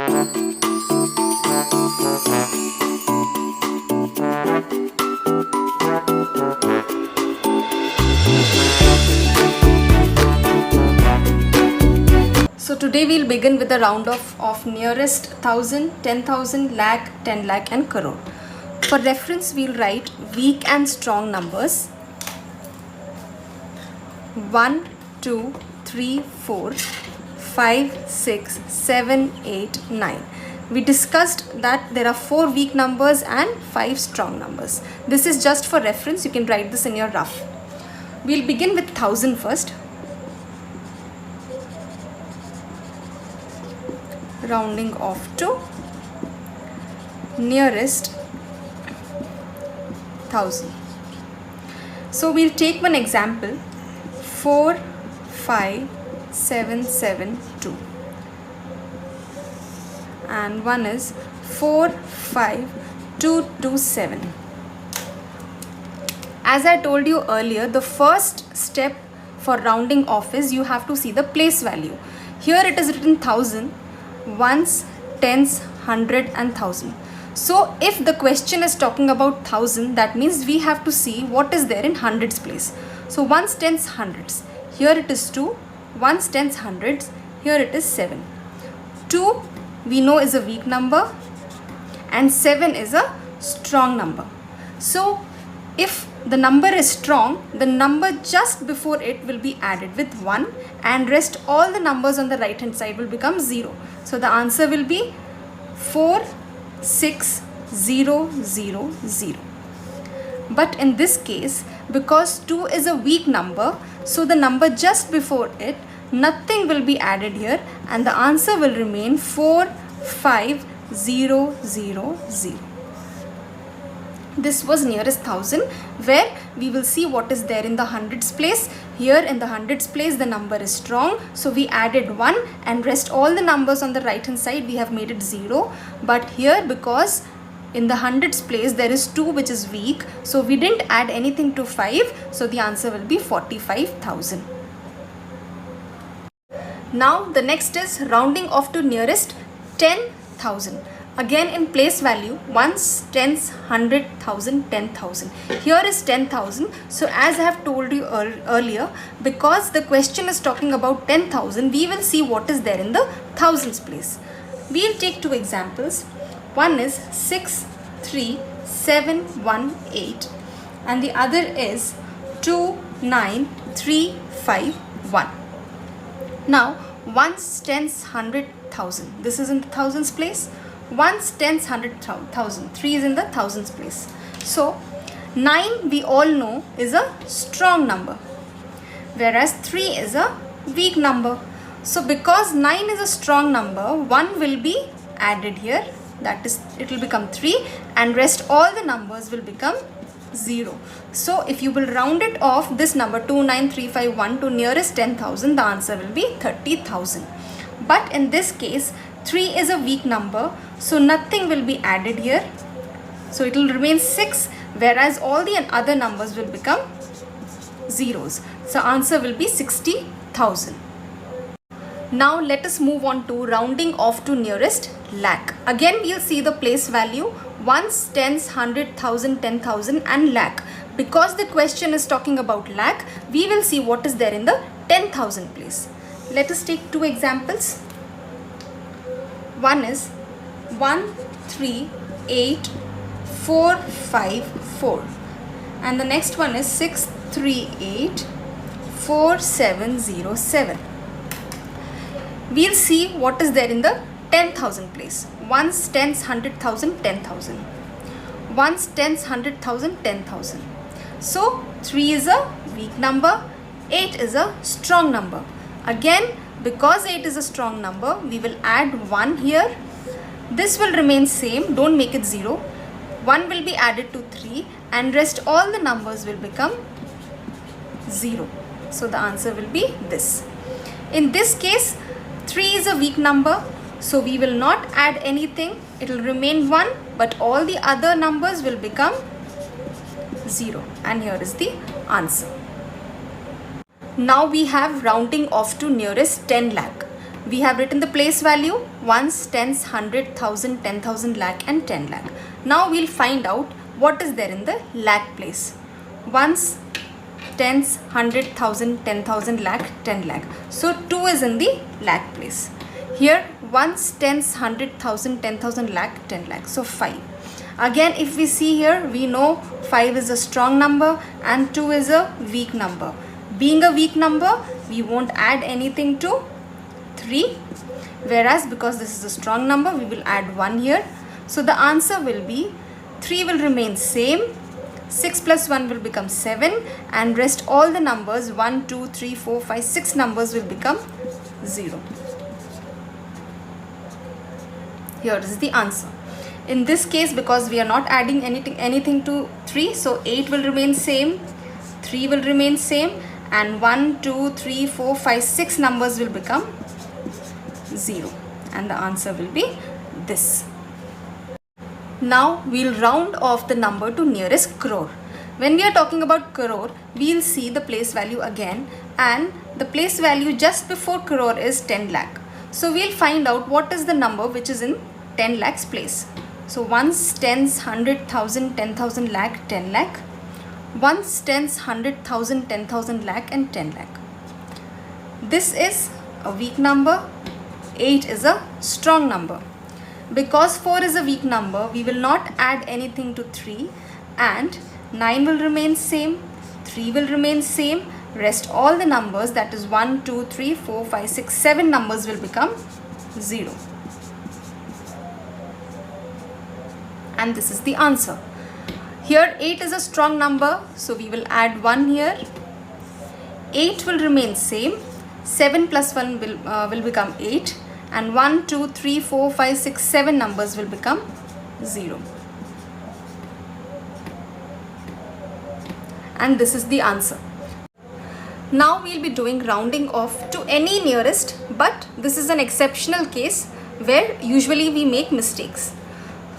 So today we'll begin with the round off of nearest 1000, 10,000, lakh, 10 lakh and crore. For reference, we'll write weak and strong numbers 1, 2, 3, 4, 5, 6, 7, 8, 9. We discussed that there are 4 weak numbers and 5 strong numbers. This is just for reference. You can write this in your rough. We'll begin with 1000 first. Rounding off to nearest 1000. So we'll take one example, 45772, and one is 45227. As I told you earlier, the first step for rounding off is you have to see the place value. Here it is written 1000, ones, tens, 100 and 1000. So if the question is talking about 1000, that means we have to see what is there in hundreds place. So ones, tens, hundreds. Here it is 2, ones, tens, hundreds. Here it is 7. 2 we know is a weak number and 7 is a strong number. So if the number is strong, the number just before it will be added with 1 and rest all the numbers on the right hand side will become 0. So the answer will be 46000. But in this case, because 2 is a weak number, so the number just before it, nothing will be added here and the answer will remain 45000. This was nearest 1000, where we will see what is there in the hundreds place. Here in the hundreds place the number is strong, so we added 1 and rest all the numbers on the right hand side we have made it 0. But here, because in the hundreds place there is 2 which is weak, so we didn't add anything to 5, so the answer will be 45,000. Now the next is rounding off to nearest 10,000. Again in place value, ones, tens, 100, 1000, 10,000. Here is 10,000. So as I have told you earlier, because the question is talking about 10,000, we will see what is there in the thousands place. We will take 2 examples. One is 63718 and the other is 29351. Now ones, tens, 100, 1000. This is in the thousands place. Ones, tens, 100, 1000. 3 is in the thousands place. So 9 we all know is a strong number, whereas 3 is a weak number. So because 9 is a strong number, 1 will be added here, that is it will become 3 and rest all the numbers will become 0. So if you will round it off this number 29351 to nearest 10,000, the answer will be 30,000. But in this case 3 is a weak number, so nothing will be added here. So it will remain 6, whereas all the other numbers will become zeros. So answer will be 60,000. Now let us move on to rounding off to nearest lakh. Again we will see the place value, ones, tens, 100, 1000, 10,000 and lakh. Because the question is talking about lakh, we will see what is there in the 10,000 place. Let us take 2 examples. One is 138454 and the next one is 6384707. We'll see what is there in the 10,000 place. Ones, tens, 100,000, 10,000. Ones, tens, 100,000, 10,000. So 3 is a weak number, 8 is a strong number. Again, because 8 is a strong number, we will add 1 here. This will remain same, don't make it 0. 1 will be added to 3 and rest all the numbers will become 0. So the answer will be this. In this case, 3 is a weak number, so we will not add anything. It will remain 1, but all the other numbers will become 0. And here is the answer. Now we have rounding off to nearest 10 lakh. We have written the place value, ones, tens, 100, 1000, 10,000, lakh and 10 lakh. Now we'll find out what is there in the lakh place. Ones, tens, 100, 1000, 10,000, lakh, 10 lakh. So 2 is in the lakh place. Here ones, tens, 100, 1000, 10,000, lakh, 10 lakh. So 5. Again, if we see here, we know 5 is a strong number and 2 is a weak number. Being a weak number, we won't add anything to 3. Whereas because this is a strong number, we will add 1 here. So the answer will be 3 will remain same. 6 plus 1 will become 7 and rest all the numbers 1, 2, 3, 4, 5, 6 numbers will become 0. Here is the answer. In this case, because we are not adding anything to 3, so 8 will remain same, 3 will remain same and 1, 2, 3, 4, 5, 6 numbers will become 0 and the answer will be this. Now we'll round off the number to nearest crore. When we are talking about crore, we'll see the place value again, and the place value just before crore is 10 lakh. So we'll find out what is the number which is in 10 lakhs place. So ones, tens, 100, 1000, 10,000, lakh, 10 lakh. Ones, tens, 100, 1000, 10,000, lakh and 10 lakh. This is a weak number. 8 is a strong number. Because 4 is a weak number, we will not add anything to 3 and 9 will remain same, 3 will remain same, rest all the numbers, that is 1, 2, 3, 4, 5, 6, 7 numbers will become 0. And this is the answer. Here 8 is a strong number, so we will add 1 here. 8 will remain same, 7 plus 1 will become 8. And 1, 2, 3, 4, 5, 6, 7 numbers will become 0. And this is the answer. Now we'll be doing rounding off to any nearest, but this is an exceptional case where usually we make mistakes.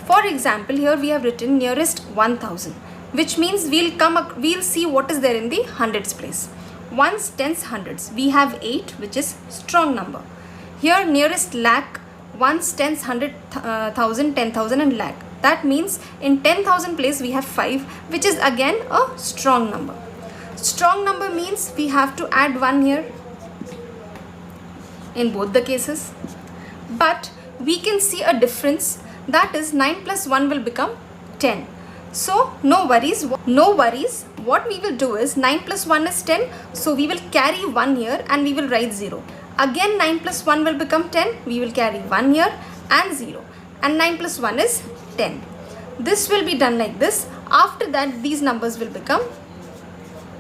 For example, here we have written nearest 1000, which means we'll see what is there in the hundreds place. Ones, tens, hundreds. We have 8, which is strong number. Here nearest lakh, ones, tens, 100, 1000, 10,000 and lakh. That means in 10,000 place we have 5, which is again a strong number. Strong number means we have to add 1 here in both the cases. But we can see a difference, that is 9 plus 1 will become 10. So no worries. What we will do is 9 plus 1 is 10. So we will carry 1 here and we will write 0. Again 9 plus 1 will become 10. We will carry 1 here and 0. And 9 plus 1 is 10. This will be done like this. After that these numbers will become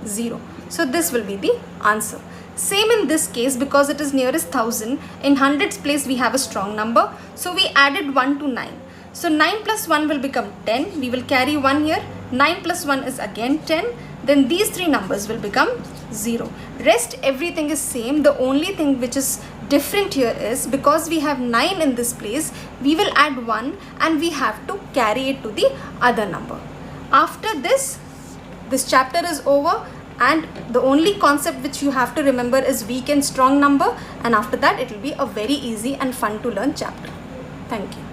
0. So this will be the answer. Same in this case, because it is nearest 1000. In hundreds place we have a strong number. So we added 1 to 9. So 9 plus 1 will become 10. We will carry 1 here. 9 plus 1 is again 10. Then these 3 numbers will become 0. Rest everything is same. The only thing which is different here is because we have 9 in this place, we will add 1 and we have to carry it to the other number. After this chapter is over, and the only concept which you have to remember is weak and strong number, and after that it will be a very easy and fun to learn chapter. Thank you.